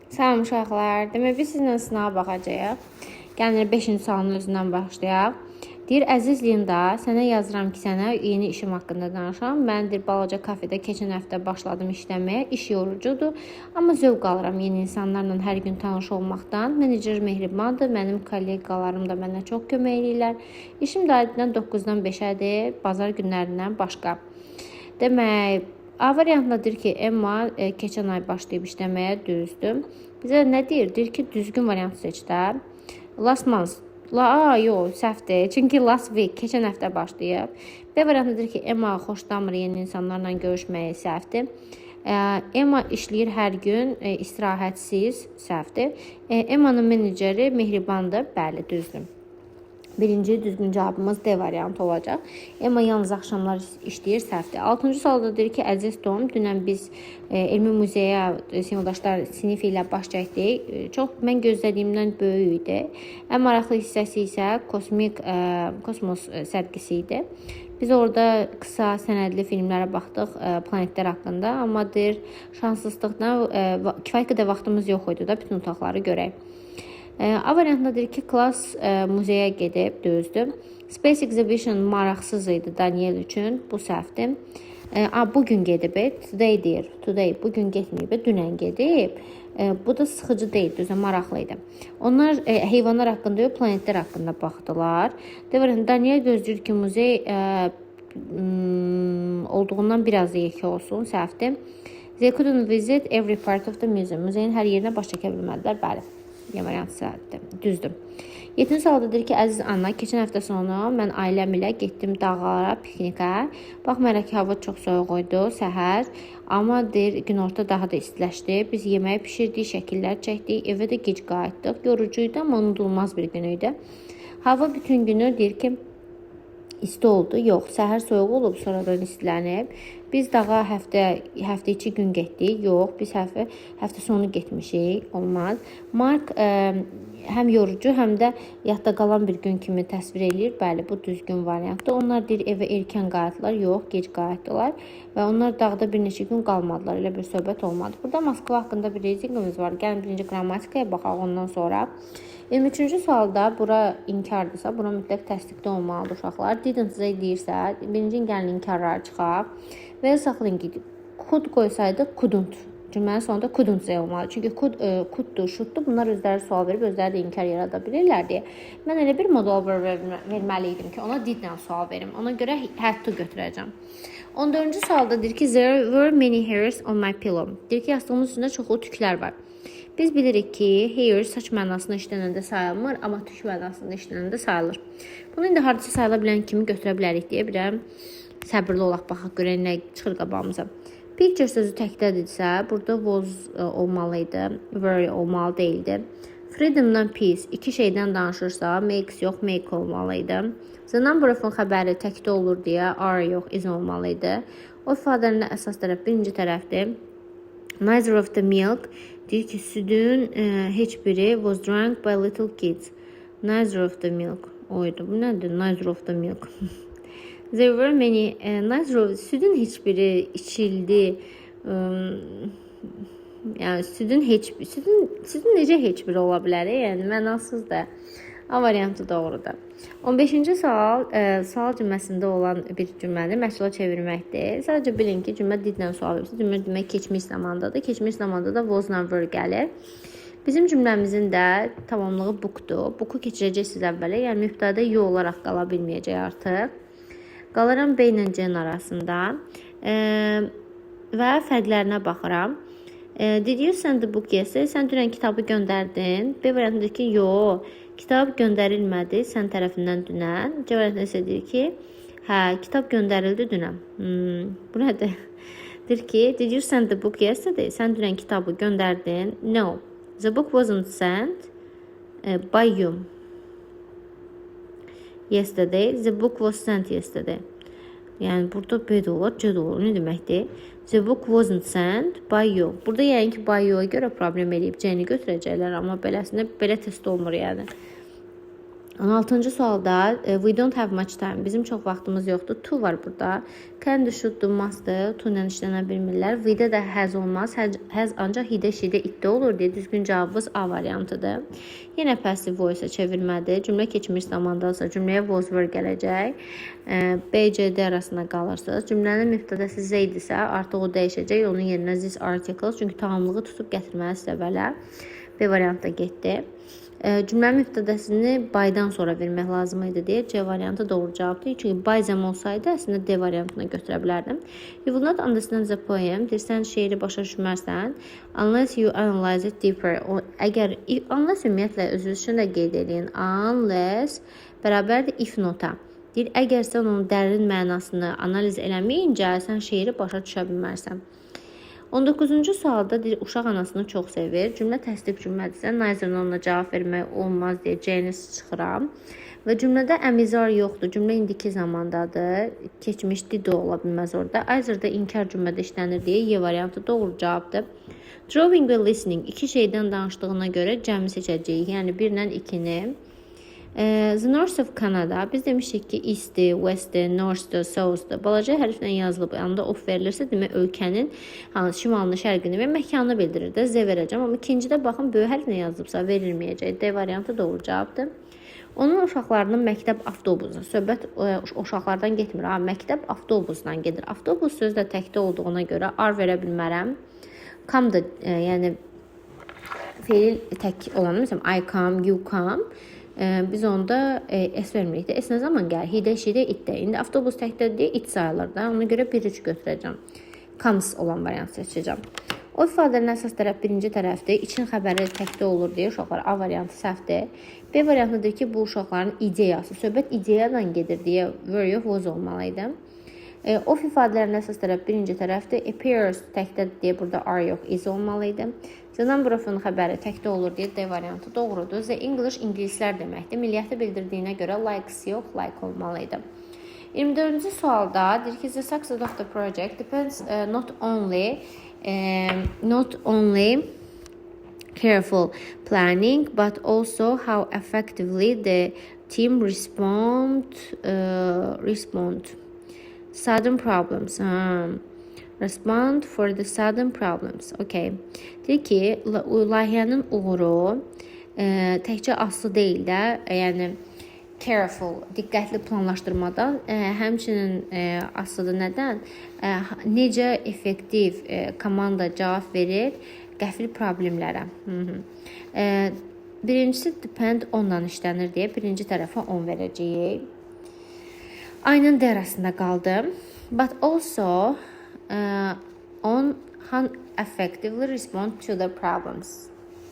Salam uşaqlar. Demək biz sizinlə sınava baxacağıq. Gəlin 5-ci sualın özündən başlayaq. Deyir, əziz Linda, sənə yazıram ki, sənə yeni işim haqqında danışam. Mən deyir, balaca kafedə keçən həftə başladım işləməyə. İş yorucudur, amma zövq alıram yeni insanlarla hər gün tanış olmaqdan. Menecer mehribandır, mənim kolleqalarım da mənə çox kömək edirlər. İşim də adidən 9-dan 5-ədir, bazar günlərindən başqa. Demək, A variantında deyir ki, Emma keçən ay başlayıb işləməyə, düzdür. Bizə nə deyir? Deyir ki, düzgün variantı seç də. Last month. Yox, səhvdir. Çünki last week, keçən həftə başlayıb. B variantında deyir ki, Emma xoşlamır yeni insanlarla görüşməyi, səhvdir. Emma işləyir hər gün, istirahətsiz, səhvdir. Emma'nın meneceri mehribandır, bəli, düzdür. Birinci düzgün cavabımız D variantı olacaq. Emma yalnız axşamlar işləyir, səhvdir. 6-cı sualda deyir ki, əziz Tom, dünən biz elmi muzeyə sinifdaşlar sinif ilə baş çəkdik. Çox mən gözlədiyimdən böyük idi. Ən maraqlı hissəsi isə kosmos sərgisi idi. Biz orada qısa sənədli filmlərə baxdıq planetlər haqqında, amma deyir şanssızlıqdan kifayət qədər vaxtımız yox idi da bütün otaqları görək. A variantında deyir ki, klass muzeyə gedib, düzdür. Space Exhibition maraqsız idi Daniel üçün, bu səhvdir. Bugün gedib, today deyir, today, bugün getməyib, dünən gedib. Bu da sıxıcı deyil, düzdür, maraqlı idi. Onlar heyvanlar haqqında yox, planetlər haqqında baxdılar. Daniel gözləyir ki, muzey olduğundan biraz da yekə olsun, səhvdir. They couldn't visit every part of the museum. Muzeyin hər yerinə baş çəkə bilmədilər, bəli. Variant səhvdir, düzdür. 7-ci sualda deyir ki, əziz Anna, keçən həftə sonu mən ailəm ilə getdim dağlara, piknikə. Baxmayaraq ki, hava çox soyuq idi, səhər. Amma deyir, günorta daha da istiləşdi. Biz yeməyi pişirdik, şəkillər çəkdik, evə də gec qayıtdıq. Yorucuydu, amma unudulmaz bir gün idi. Hava bütün günü deyir ki, isti oldu. Yox, səhər soyuq olub, sonradan istilənib. Biz dağa həftə içi gün getdik. Yox, biz həftə sonu getmişik. Olmaz. Mark həm yorucu, həm də yadda qalan bir gün kimi təsvir eləyir. Bəli, bu düzgün variantdır. Onlar deyir, evə erkən qayıtdılar. Yox, gec qayıtdılar. Və onlar dağda bir neçə gün qalmadılar. Elə bir söhbət olmadı. Burada Moskva haqqında bir readingimiz var. Gəlin birinci qrammatikaya baxaq ondan sonra. 23-cü sualda bura inkardırsa, bura mütləq təsdiqdə olmalıdır uşaqlar. Didn't sizə deyirsə, birinci gəlin inkarları çıxaq. Və ya saxlayın ki, could qoysaydıq, couldn't. Cümlənin sonunda couldn't sizə olmalı. Çünki coulddur, shoulddur. Bunlar özləri sual verib, özləri də inkar yarada bilirlər deyə. Mən elə bir modal verməli idim ki, ona didlə sual verim. Ona görə had to götürəcəm. 14-cü sualda deyir ki, there were many hairs on my pillow. Deyir ki, yastığımın üstündə çoxlu tüklər var. Biz bilirik ki, hair saç mənasında işlənəndə sayılmır, amma tük mənasında işlənəndə sayılır. Bunu indi hardasa sayıla bilən kimi götürə bilərik deyə bilirəm. Səbirli olaq, baxaq, görək nə çıxır qabağımıza. Picture sözü təkdədirsə, burada was olmalıydı, were olmalı deyildi. Freedomdan peace, iki şeydən danışırsa, makes yox, make olmalıydı. The number of-un xəbəri təkdə olur deyə, are yox, is olmalıydı. O ifadənin əsas tərəf birinci tərəfdir. Neither of the milk, deyir ki, südün heç biri was drank by little kids. Neither of the milk. Oydu, bu nədir? Neither of the milk. There were many, neither of, südün heç biri içildi. Yəni, südün necə heç biri ola bilər? Yəni, mənasızdır. A variantı doğrudur. 15-ci sual cümləsində olan bir cümləni məhsula çevirməkdir. Sadəcə bilin ki, cümlə didlə sual verirsə, cümlə demək keçmiş zamandadır. Keçmiş zamanda da was-la were gəlir. Bizim cümləmizin də tamamlığı bookdur. Booku keçirəcəksiniz əvvələ, yəni mübtədə yo olaraq qala bilməyəcək artıq. Qalaram B ilə C arasında və fərqlərinə baxıram. Did you send the book yesterday? Sən dünən kitabı göndərdin. B variantında ki, yox. Kitab göndərilmədi sən tərəfindən dünən. C variantında isə deyir ki, hə, kitab göndərildi dünən. Bu nədir? Deyir ki, did you send the book yesterday? Sən dünən kitabı göndərdin. No, the book wasn't sent by you yesterday. The book was sent yesterday. Yəni, burada B də olur, C də olur. Nə deməkdir? The book wasn't sent by you. Burada yəni ki, by you-a görə problem edib C-ni götürəcəklər, amma beləsində belə test olmur yəni. 16-cı sualda we don't have much time. Bizim çox vaxtımız yoxdur. To var burada. Can, should, do, must, to ilə işlənə bilmirlər. We-də də has olmaz. Has ancaq he-də, she-də, it-də olur deyə düzgün cavabımız A variantıdır. Yenə passive voice-a çevirmədir. Cümlə keçmiş zamandadırsa cümləyə was were gələcək. B, C, D arasında qalırsınız. Cümlənin mübtədəsi Z-dirsə artıq o dəyişəcək. Onun yerinə this articles. Çünki tamamlığı tutub gətirməlisə belə. B variantda getdi. Cümlənin mübtədəsini by'dan sonra vermək lazım idi deyə C variantı doğru cavabdır. Çünki by zəm olsaydı əslində D variantına götürə bilərdim. You will not understand the poem. Sən şeiri başa düşmərsən. Unless you analyze it deeper. Unless ümumiyyətlə özünüzün də qeyd edin. Unless bərabərdir if nota. Deyir, əgər sən onun dərin mənasını analiz eləməyincə sən şeiri başa düşə bilmərsən. 19-cu sualda deyir, uşaq anasını çox sevir. Cümlə təsdiq cümlədirsə, neither ona cavab vermək olmaz deyə C-ni çıxıram. Və cümlədə əmizar yoxdur. Cümlə indiki zamandadır. Keçmişdi də ola bilməz orada. Either-da inkar cümlədə işlənir deyə Y variantı doğru cavabdır. Drawing və listening iki şeydən danışdığına görə cəmi seçəcəyik. Yəni 1 ilə 2-ni. The North of Canada. Biz demişik ki, East'dir, West'dir, North'dir, South'dir. Balaca hərflə yazılıb, yanında of verilirsə, demək ölkənin şimalını, şərqini və məkanını bildirir də. Z verəcəm. Amma ikincidə baxın, böyük hərflə yazılıbsa verilməyəcək. D variantı doğru cavabdır. Onun uşaqlarının məktəb avtobusu. Söhbət uşaqlardan getmir. Məktəb avtobusdan gedir. Avtobus sözü də təkdə olduğuna görə R verə bilmərəm. Come da, yəni feil tək olanı, məsələn, I come, you come. Biz onda S vermirik də. S nə zaman gəlir? He-də, she-də, it-də. İndi avtobus təkdə deyə it sayılır da. Ona görə 1-3 götürəcəm. Comes olan variant seçəcəm. O ifadələrin əsas tərəf birinci tərəfdir. İçin xəbəri təkdə olur deyə uşaqlar A variantı səhvdir. B variantıdır ki, bu uşaqların ideyası. Söhbət ideyadan gedir deyə were yox, was olmalıydı. Of ifadələrin əsas tərəf birinci tərəfdir. Appears təkdə deyə burada R yox, is olmalıydı. Zenambrofun xəbəri təkdə olur deyə D variantı doğrudur. The English ingilislər deməkdir. Milliyyəti bildirdiyinə görə likes yox, like olmalıydı. 24-cü sualda deyir ki, the success of the project depends not only careful planning but also how effectively the team respond sudden problems. Respond for the sudden problems. Okay. Deyir ki, layihənin uğuru təkcə aslı deyil də, yəni careful, diqqətli planlaşdırmadan, həmçinin aslıdır nədən? Necə effektiv komanda cavab verir qəfil problemlərə. Birincisi depend ondan işlənir deyə birinci tərəfə 10 verəcəyik. Aynen D arasında qaldı. But also on how effectively respond to the problems.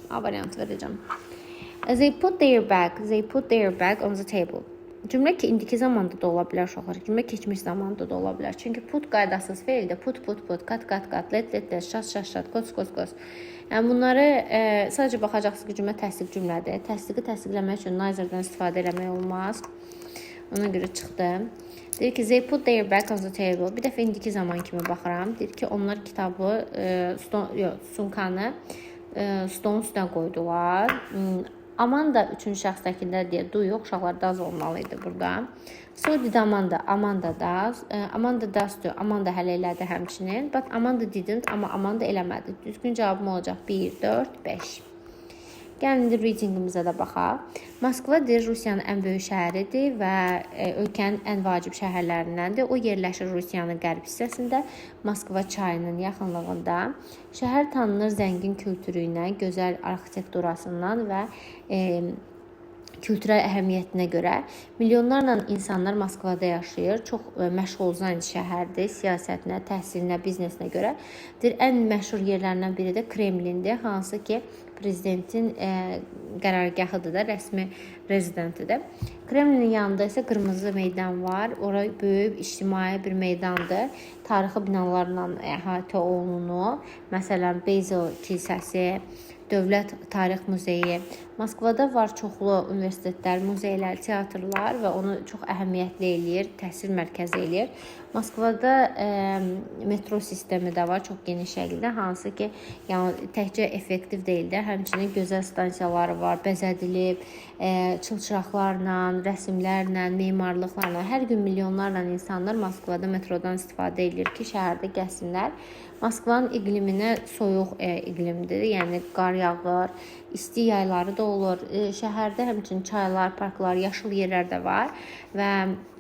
A variant verəcəm. They put their bag on the table. Cümlə ki, indiki zamanda da ola bilər uşaqlar. Cümlə keçmiş zamanda da ola bilər. Çünki put qaydasız feildir. Put, kat, let, şat, qos. Yəni bunları sadəcə baxacaqsınız ki, cümlə təsdiq cümlədir. Təsdiqi təsdiqləmək üçün neither-dən istifadə eləmək olmaz. Ona görə çıxdı. Deyir ki, they put their bag on the table. Bir dəfə indiki zaman kimi baxıram. Deyir ki, onlar kitabı, sumkanı stolun üstünə qoydular. Amanda üçüncü şəxsdəkində deyə do yox, uşaqlarda az olmalıydı burada. So did Amanda. Amanda does diyor. Amanda hələ elədi həmçinin. But Amanda didn't, amma Amanda eləmədi. Düzgün cavabım olacaq 1, 4, 5. Gəlin indi readingimizə də baxaq. Moskva Rusiyanın ən böyük şəhəridir və ölkənin ən vacib şəhərlərindəndir. O yerləşir Rusiyanın qərb hissəsində, Moskva çayının yaxınlığında. Şəhər tanınır zəngin kültürü ilə, gözəl arxitekturasından və kültürel əhəmiyyətinə görə. Milyonlarla insanlar Moskvada yaşayır. Çox məşğulzan şəhərdir, siyasətinə, təhsilinə, biznesinə görə. Ən məşhur yerlərindən biri də Kremlindir, hansı ki prezidentin qərargahıdır da, rəsmi rezidentidir. Kremlinin yanında isə qırmızı meydan var. Ora böyük ictimai bir meydandır. Tarixi binalarla əhatə olunur. Məsələn, Basil kilsəsi, Dövlət Tarix Muzeyi. Moskvada var çoxlu universitetlər, muzeylər, teatrlar və onu çox əhəmiyyətli eləyir, təhsil mərkəzi eləyir. Moskvada metro sistemi də var çox geniş şəkildə, hansı ki, yəni təkcə effektiv deyil də, həmçinin gözəl stansiyaları var, bəzədilib, çılçıraqlarla, rəsmlərlə, memarlıqlarla hər gün milyonlarla insanlar Moskvada metrodan istifadə edir ki, şəhərdə gəzsinlər. Moskvanın iqliminə soyuq iqlimdir, yəni qar yağır, isti yayları da olur. Şəhərdə həmçinin çaylar, parklar, yaşıl yerlər də var və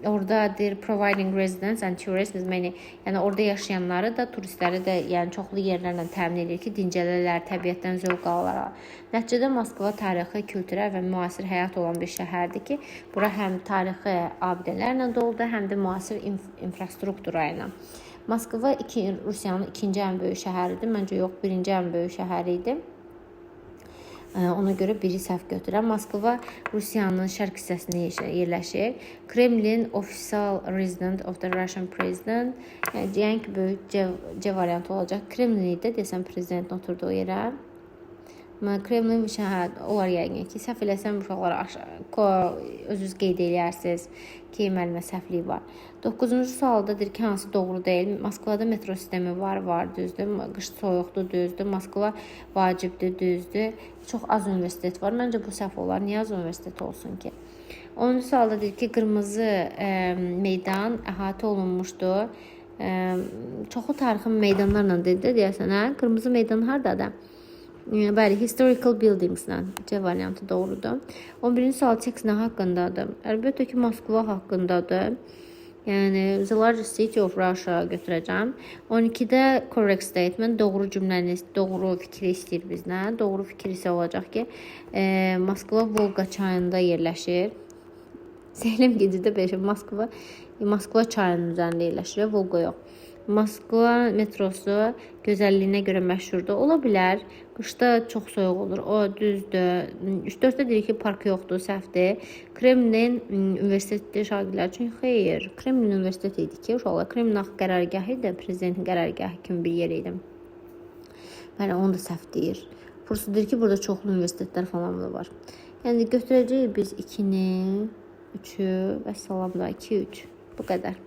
oradadır providing residents and tourists, yəni orada yaşayanları da, turistləri də, yəni çoxlu yerlərlə təmin edir ki, dincələrlər, təbiətdən zövq alırlar. Nəticədə Moskva tarixi, kültürel və müasir həyat olan bir şəhərdir ki, bura həm tarixi abidələrlə doludur, həm də müasir infrastruktura ilə. Moskva Rusiyanın ikinci ən böyük şəhəridir. Məncə yox, birinci ən böyük şəhəri idi. Ona görə biri səhv götürürəm. Moskva Rusiyanın şərq hissəsində yerləşir. Kremlin official resident of the Russian president. Yəni ki, böyük C variantı olacaq. Kremlində desəm prezidentin oturduğu yerə. Kremlin şəhər olar yəqin ki, səhv eləsəm uşaqlara özünüz qeyd edərsiniz ki, müəllimə səhvliyi var. 9-cu sualdadır ki, hansı doğru deyil? Moskvada metro sistemi var, düzdür. Qış soyuqdur, düzdür. Moskva vacibdir, düzdür. Çox az universitet var. Məncə bu səhv olar. Niyə az universitet olsun ki? 10-cu sualdadır ki, qırmızı meydan əhatə olunmuşdur. Çoxu tarixi meydanlarla dedi, deyəsən, hə? Qırmızı meydan hardadır? Bəli, historical buildingslə C variantı doğrudur. 11-ci sual text nə haqqındadır? Əlbəttə ki, Moskva haqqındadır. Yəni, the largest city of Russia götürəcəm. 12-də correct statement, doğru cümləni, doğru fikri istəyir bizdən. Doğru fikir isə olacaq ki, Moskva Volqa çayında yerləşir. Zəhləm gedidə beşim, Moskva çayının üzərində yerləşir, Volqa yox. Moskva metrosu gözəlliyinə görə məşhurdur. Ola bilər, qışda çox soyuq olur. O düzdür. 3-4-də deyir ki, park yoxdur, səhvdir. Kremlin universitetli şagirdlər üçün xeyr. Kremlin universiteti idi ki, uşaqlar. Kremlin axı qərargahı idi, prezidentin qərargahı kimi bir yer idi. Bəli, onu da səhv deyir. Burası deyir ki, burada çoxlu universitetlər falan da var. Yəni götürəcəyik biz 2-ni, 3-ü və salam da 2-3. Bu qədər.